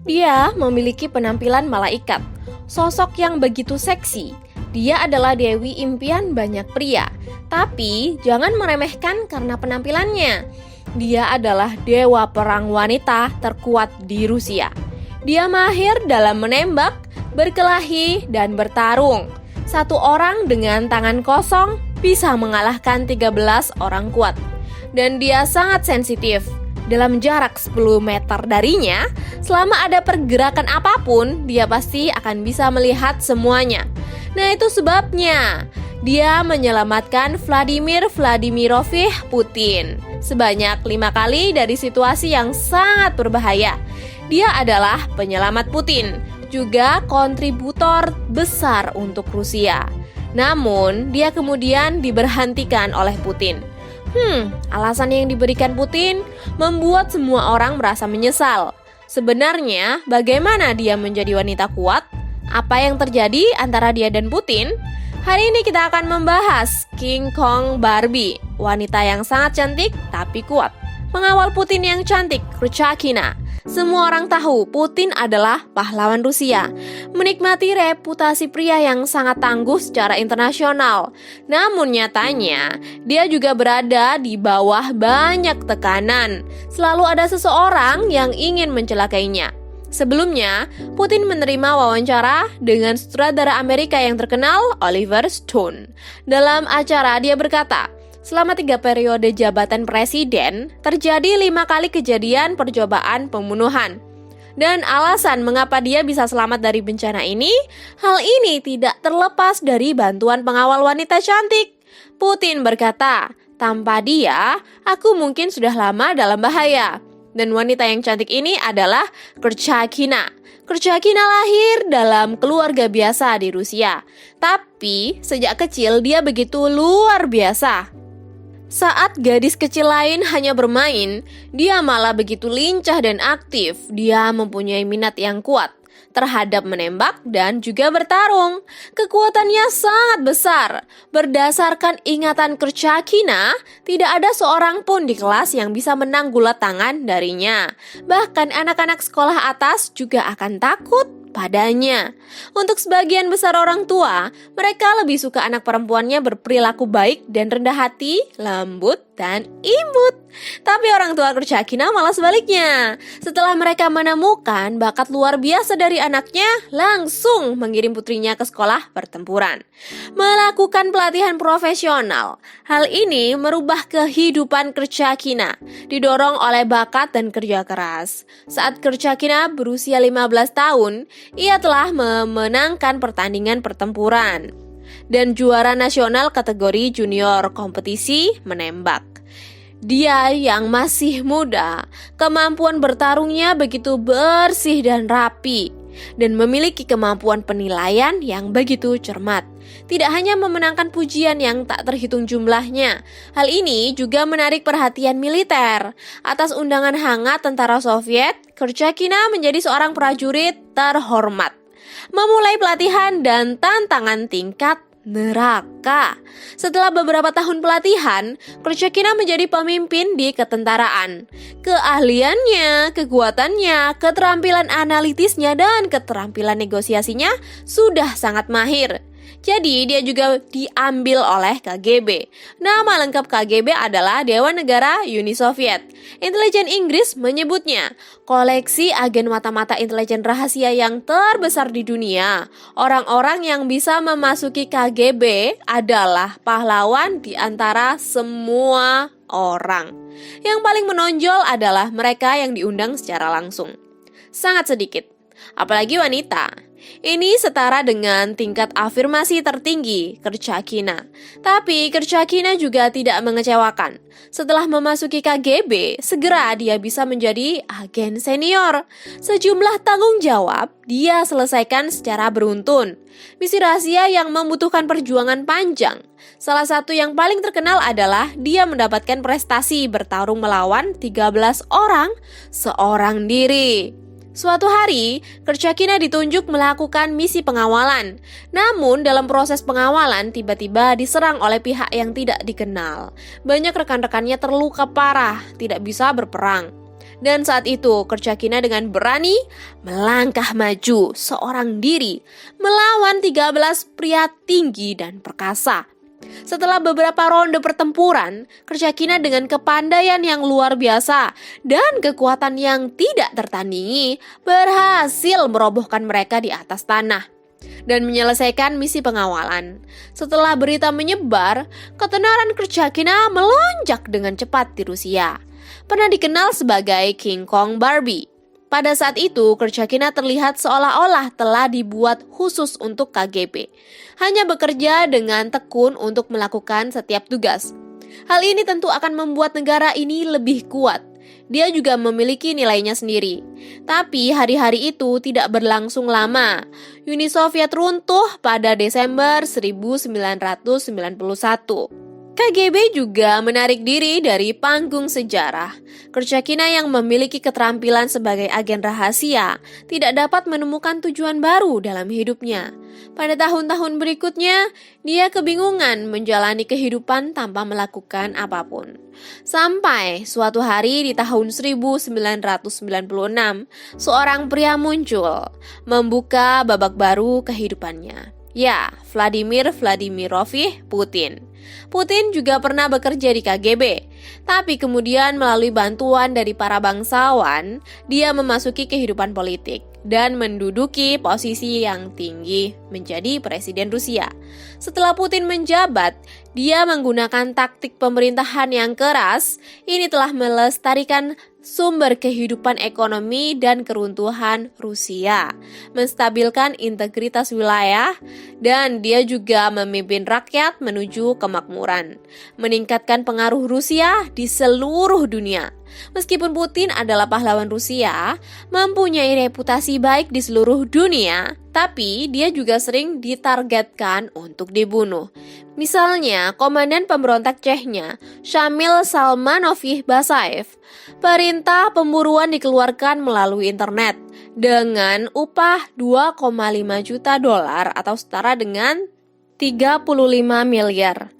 Dia memiliki penampilan malaikat, sosok yang begitu seksi. Dia adalah dewi impian banyak pria, tapi jangan meremehkan karena penampilannya. Dia adalah dewa perang wanita terkuat di Rusia. Dia mahir dalam menembak, berkelahi, dan bertarung. Satu orang dengan tangan kosong bisa mengalahkan 13 orang kuat. Dan dia sangat sensitif. Dalam jarak 10 meter darinya, selama ada pergerakan apapun, dia pasti akan bisa melihat semuanya. Nah, itu sebabnya dia menyelamatkan Vladimir Vladimirovich Putin sebanyak 5 kali dari situasi yang sangat berbahaya. Dia adalah penyelamat Putin, juga kontributor besar untuk Rusia. Namun, dia kemudian diberhentikan oleh Putin. Alasan yang diberikan Putin membuat semua orang merasa menyesal. Sebenarnya, bagaimana dia menjadi wanita kuat? Apa yang terjadi antara dia dan Putin? Hari ini kita akan membahas King Kong Barbie, wanita yang sangat cantik tapi kuat. Pengawal Putin yang cantik, Kurchakina. Semua orang tahu Putin adalah pahlawan Rusia, menikmati reputasi pria yang sangat tangguh secara internasional. Namun nyatanya, dia juga berada di bawah banyak tekanan. Selalu ada seseorang yang ingin mencelakainya. Sebelumnya, Putin menerima wawancara dengan sutradara Amerika yang terkenal, Oliver Stone. Dalam acara, dia berkata, selama 3 periode jabatan presiden, terjadi 5 kali kejadian percobaan pembunuhan. Dan alasan mengapa dia bisa selamat dari bencana ini, hal ini tidak terlepas dari bantuan pengawal wanita cantik. Putin berkata, tanpa dia, aku mungkin sudah lama dalam bahaya. Dan wanita yang cantik ini adalah Kurchakina. Kurchakina lahir dalam keluarga biasa di Rusia. Tapi sejak kecil dia begitu luar biasa. Saat gadis kecil lain hanya bermain, dia malah begitu lincah dan aktif. Dia mempunyai minat yang kuat terhadap menembak dan juga bertarung. Kekuatannya sangat besar. Berdasarkan ingatan Kurchakina, tidak ada seorang pun di kelas yang bisa menang gulat tangan darinya. Bahkan anak-anak sekolah atas juga akan takut padanya. Untuk sebagian besar orang tua, mereka lebih suka anak perempuannya berperilaku baik dan rendah hati, lembut, dan imut. Tapi orang tua Kurchakina malah sebaliknya. Setelah mereka menemukan bakat luar biasa dari anaknya, langsung mengirim putrinya ke sekolah pertempuran. Melakukan pelatihan profesional. Hal ini merubah kehidupan Kurchakina, didorong oleh bakat dan kerja keras. Saat Kurchakina berusia 15 tahun, ia telah memenangkan pertandingan pertempuran dan juara nasional kategori junior kompetisi menembak. Dia yang masih muda, kemampuan bertarungnya begitu bersih dan rapi, dan memiliki kemampuan penilaian yang begitu cermat. Tidak hanya memenangkan pujian yang tak terhitung jumlahnya, hal ini juga menarik perhatian militer. Atas undangan hangat tentara Soviet, Kurchakina menjadi seorang prajurit terhormat. Memulai pelatihan dan tantangan tingkat neraka. Setelah beberapa tahun pelatihan, Kurchakina menjadi pemimpin di ketentaraan. Keahliannya, kekuatannya, keterampilan analitisnya, dan keterampilan negosiasinya sudah sangat mahir. Jadi dia juga diambil oleh KGB. Nama lengkap KGB adalah Dewan Negara Uni Soviet. Intelijen Inggris menyebutnya koleksi agen mata-mata intelijen rahasia yang terbesar di dunia. Orang-orang yang bisa memasuki KGB adalah pahlawan di antara semua orang. Yang paling menonjol adalah mereka yang diundang secara langsung. Sangat sedikit, apalagi wanita. Ini setara dengan tingkat afirmasi tertinggi Kurchakina. Tapi Kurchakina juga tidak mengecewakan. Setelah memasuki KGB, segera dia bisa menjadi agen senior. Sejumlah tanggung jawab dia selesaikan secara beruntun. Misi rahasia yang membutuhkan perjuangan panjang. Salah satu yang paling terkenal adalah dia mendapatkan prestasi bertarung melawan 13 orang seorang diri. Suatu hari, Kurchakina ditunjuk melakukan misi pengawalan. Namun dalam proses pengawalan tiba-tiba diserang oleh pihak yang tidak dikenal. Banyak rekan-rekannya terluka parah, tidak bisa berperang. Dan saat itu Kerchakina dengan berani melangkah maju seorang diri melawan 13 pria tinggi dan perkasa. Setelah beberapa ronde pertempuran, Kerchakina dengan kepandaian yang luar biasa dan kekuatan yang tidak tertandingi berhasil merobohkan mereka di atas tanah dan menyelesaikan misi pengawalan. Setelah berita menyebar, ketenaran Kerchakina melonjak dengan cepat di Rusia. Pernah dikenal sebagai King Kong Barbie. Pada saat itu, Kerchakina terlihat seolah-olah telah dibuat khusus untuk KGB. Hanya bekerja dengan tekun untuk melakukan setiap tugas. Hal ini tentu akan membuat negara ini lebih kuat. Dia juga memiliki nilainya sendiri. Tapi hari-hari itu tidak berlangsung lama. Uni Soviet runtuh pada Desember 1991. KGB juga menarik diri dari panggung sejarah. Kerchakina yang memiliki keterampilan sebagai agen rahasia tidak dapat menemukan tujuan baru dalam hidupnya. Pada tahun-tahun berikutnya, dia kebingungan menjalani kehidupan tanpa melakukan apapun. Sampai suatu hari di tahun 1996, seorang pria muncul, membuka babak baru kehidupannya. Ya, Vladimir Vladimirovich Putin. Putin juga pernah bekerja di KGB, tapi kemudian melalui bantuan dari para bangsawan, dia memasuki kehidupan politik dan menduduki posisi yang tinggi menjadi presiden Rusia. Setelah Putin menjabat, dia menggunakan taktik pemerintahan yang keras. Ini telah melestarikan sumber kehidupan ekonomi dan keruntuhan Rusia, menstabilkan integritas wilayah, dan dia juga memimpin rakyat menuju kemakmuran, meningkatkan pengaruh Rusia di seluruh dunia. Meskipun Putin adalah pahlawan Rusia, mempunyai reputasi baik di seluruh dunia, tapi dia juga sering ditargetkan untuk dibunuh. Misalnya, komandan pemberontak Chechnya, Shamil Salmanovich Basayev, perintah pemburuan dikeluarkan melalui internet dengan upah 2,5 juta dolar atau setara dengan 35 miliar.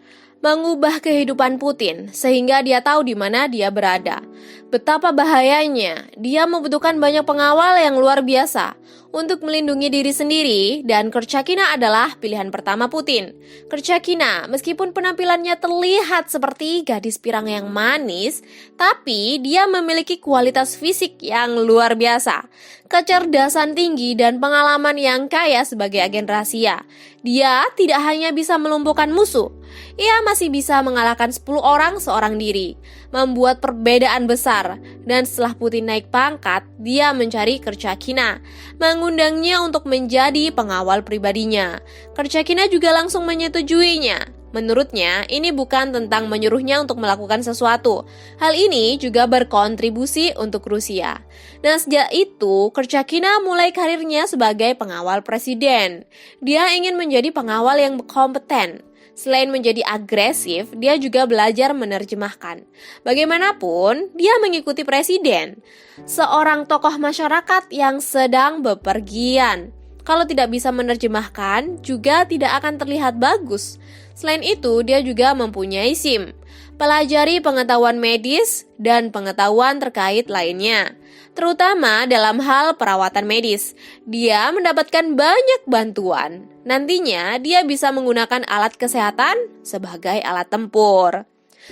Mengubah kehidupan Putin sehingga dia tahu di mana dia berada. Betapa bahayanya, dia membutuhkan banyak pengawal yang luar biasa untuk melindungi diri sendiri, dan Kerchakina adalah pilihan pertama Putin. Kerchakina, meskipun penampilannya terlihat seperti gadis pirang yang manis, tapi dia memiliki kualitas fisik yang luar biasa, kecerdasan tinggi, dan pengalaman yang kaya sebagai agen rahasia. Dia tidak hanya bisa melumpuhkan musuh, ia masih bisa mengalahkan 10 orang seorang diri, membuat perbedaan besar. Dan setelah Putin naik pangkat, dia mencari Kerchakina, mengundangnya untuk menjadi pengawal pribadinya. Kerchakina juga langsung menyetujuinya. Menurutnya, ini bukan tentang menyuruhnya untuk melakukan sesuatu. Hal ini juga berkontribusi untuk Rusia. Nah, sejak itu, Kerchakina mulai karirnya sebagai pengawal presiden. Dia ingin menjadi pengawal yang kompeten. Selain menjadi agresif, dia juga belajar menerjemahkan. Bagaimanapun, dia mengikuti presiden, seorang tokoh masyarakat yang sedang bepergian. Kalau tidak bisa menerjemahkan, juga tidak akan terlihat bagus. Selain itu, dia juga mempunyai SIM, pelajari pengetahuan medis dan pengetahuan terkait lainnya, terutama dalam hal perawatan medis. Dia mendapatkan banyak bantuan. Nantinya, dia bisa menggunakan alat kesehatan sebagai alat tempur,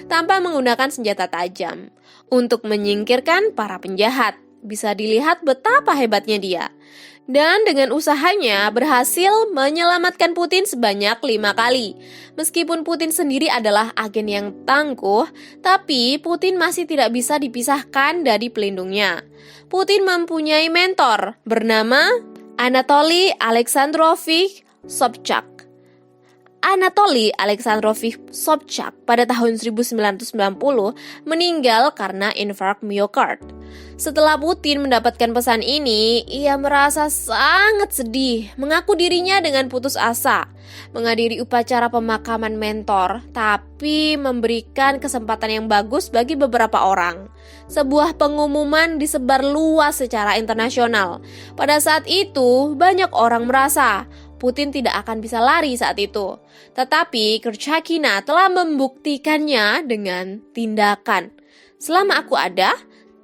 tanpa menggunakan senjata tajam, untuk menyingkirkan para penjahat. Bisa dilihat betapa hebatnya dia. Dan dengan usahanya berhasil menyelamatkan Putin sebanyak 5 kali. Meskipun Putin sendiri adalah agen yang tangguh, tapi Putin masih tidak bisa dipisahkan dari pelindungnya. Putin mempunyai mentor bernama Anatoly Alexandrovich Sobchak. Anatoly Alexandrovich Sobchak pada tahun 1990 meninggal karena infark miokard. Setelah Putin mendapatkan pesan ini, ia merasa sangat sedih, mengaku dirinya dengan putus asa, menghadiri upacara pemakaman mentor, tapi memberikan kesempatan yang bagus bagi beberapa orang. Sebuah pengumuman disebar luas secara internasional. Pada saat itu, banyak orang merasa Putin tidak akan bisa lari saat itu. Tetapi Kerchakina telah membuktikannya dengan tindakan. Selama aku ada,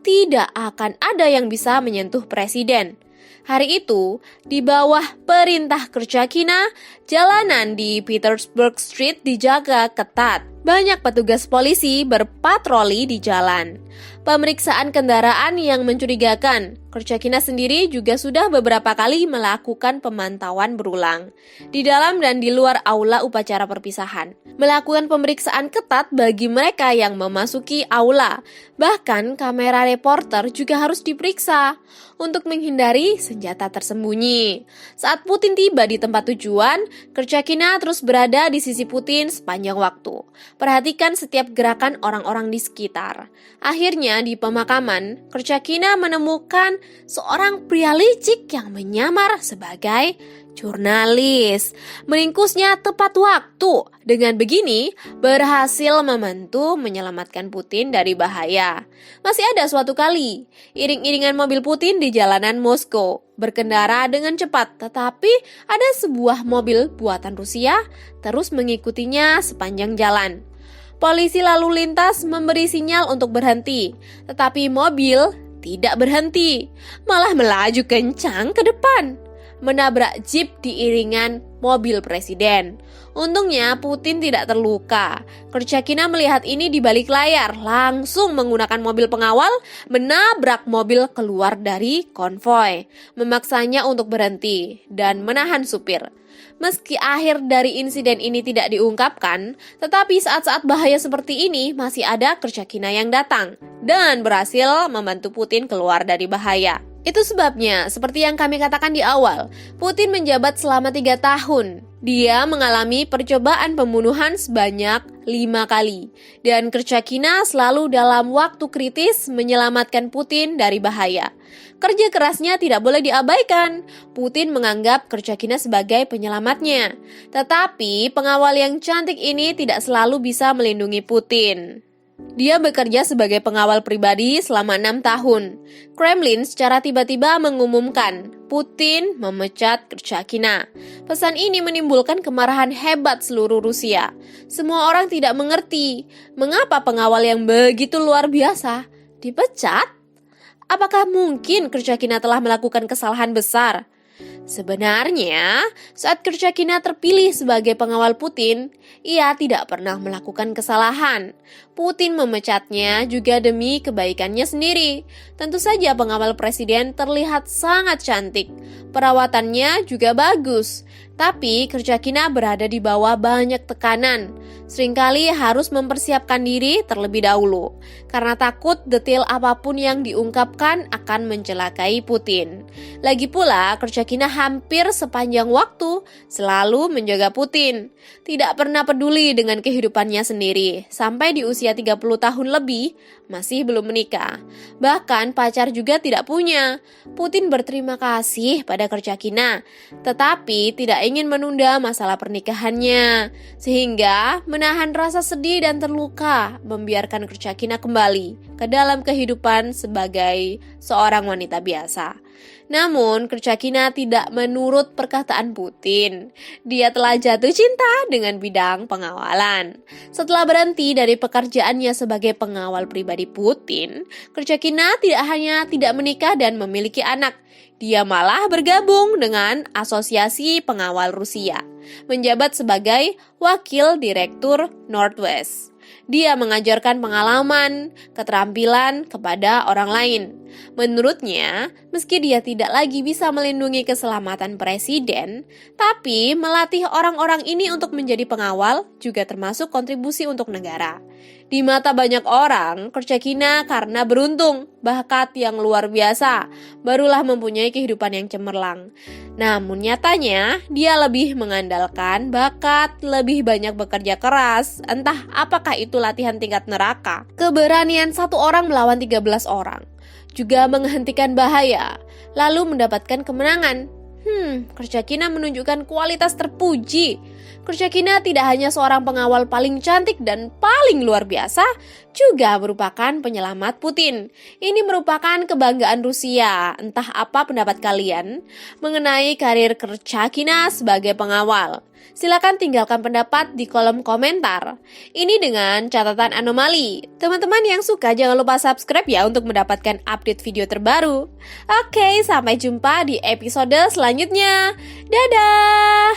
tidak akan ada yang bisa menyentuh presiden. Hari itu, di bawah perintah Kerchakina, jalanan di Petersburg Street dijaga ketat. Banyak petugas polisi berpatroli di jalan. Pemeriksaan kendaraan yang mencurigakan. Kerchakina sendiri juga sudah beberapa kali melakukan pemantauan berulang di dalam dan di luar aula upacara perpisahan. Melakukan pemeriksaan ketat bagi mereka yang memasuki aula. Bahkan kamera reporter juga harus diperiksa untuk menghindari senjata tersembunyi. Saat Putin tiba di tempat tujuan, Kerchakina terus berada di sisi Putin sepanjang waktu. Perhatikan setiap gerakan orang-orang di sekitar. Akhirnya di pemakaman, Kerchakina menemukan seorang pria licik yang menyamar sebagai jurnalis. Meringkusnya tepat waktu. Dengan begini, berhasil membantu menyelamatkan Putin dari bahaya. Masih ada suatu kali, iring-iringan mobil Putin di jalanan Moskow berkendara dengan cepat, tetapi ada sebuah mobil buatan Rusia terus mengikutinya sepanjang jalan. Polisi lalu lintas memberi sinyal untuk berhenti, tetapi mobil tidak berhenti, malah melaju kencang ke depan, menabrak jeep diiringan mobil presiden. Untungnya Putin tidak terluka. Kerchakina melihat ini di balik layar, langsung menggunakan mobil pengawal menabrak mobil keluar dari konvoi, memaksanya untuk berhenti dan menahan supir. Meski akhir dari insiden ini tidak diungkapkan, tetapi saat-saat bahaya seperti ini masih ada Kerchakina yang datang dan berhasil membantu Putin keluar dari bahaya. Itu sebabnya, seperti yang kami katakan di awal, Putin menjabat selama 3 tahun. Dia mengalami percobaan pembunuhan sebanyak 5 kali. Dan Kerchakina selalu dalam waktu kritis menyelamatkan Putin dari bahaya. Kerja kerasnya tidak boleh diabaikan. Putin menganggap Kerchakina sebagai penyelamatnya. Tetapi pengawal yang cantik ini tidak selalu bisa melindungi Putin. Dia bekerja sebagai pengawal pribadi selama 6 tahun. Kremlin secara tiba-tiba mengumumkan Putin memecat Kerchakina. Pesan ini menimbulkan kemarahan hebat seluruh Rusia. Semua orang tidak mengerti mengapa pengawal yang begitu luar biasa dipecat. Apakah mungkin Kerchakina telah melakukan kesalahan besar? Sebenarnya, saat Kerchakina terpilih sebagai pengawal Putin, ia tidak pernah melakukan kesalahan. Putin memecatnya juga demi kebaikannya sendiri. Tentu saja pengawal presiden terlihat sangat cantik. Perawatannya juga bagus. Tapi Kerchakina berada di bawah banyak tekanan. Seringkali harus mempersiapkan diri terlebih dahulu, karena takut detail apapun yang diungkapkan akan mencelakai Putin. Lagi pula, Kerchakina hampir sepanjang waktu selalu menjaga Putin. Tidak pernah peduli dengan kehidupannya sendiri, sampai di usia 30 tahun lebih, masih belum menikah. Bahkan pacar juga tidak punya. Putin berterima kasih pada Kerchakina, tetapi tidak ingin menunda masalah pernikahannya, sehingga menahan rasa sedih dan terluka, membiarkan Kerchakina kembali ke dalam kehidupan sebagai seorang wanita biasa. Namun, Kerchakina tidak menurut perkataan Putin. Dia telah jatuh cinta dengan bidang pengawalan. Setelah berhenti dari pekerjaannya sebagai pengawal pribadi Putin, Kerchakina tidak hanya tidak menikah dan memiliki anak, dia malah bergabung dengan Asosiasi Pengawal Rusia, menjabat sebagai Wakil Direktur Northwest. Dia mengajarkan pengalaman, keterampilan kepada orang lain. Menurutnya, meski dia tidak lagi bisa melindungi keselamatan presiden, tapi melatih orang-orang ini untuk menjadi pengawal juga termasuk kontribusi untuk negara. Di mata banyak orang, Kerchakina karena beruntung, bakat yang luar biasa, barulah mempunyai kehidupan yang cemerlang. Namun nyatanya, dia lebih mengandalkan bakat, lebih banyak bekerja keras, entah apakah itu latihan tingkat neraka, keberanian satu orang melawan 13 orang, juga menghentikan bahaya, lalu mendapatkan kemenangan. Kerchakina menunjukkan kualitas terpuji. Kerchakina tidak hanya seorang pengawal paling cantik dan paling luar biasa, juga merupakan penyelamat Putin. Ini merupakan kebanggaan Rusia. Entah apa pendapat kalian mengenai karir Kerchakina sebagai pengawal? Silakan tinggalkan pendapat di kolom komentar. Ini dengan catatan anomali. Teman-teman yang suka jangan lupa subscribe ya untuk mendapatkan update video terbaru. Oke, sampai jumpa di episode selanjutnya. Dadah!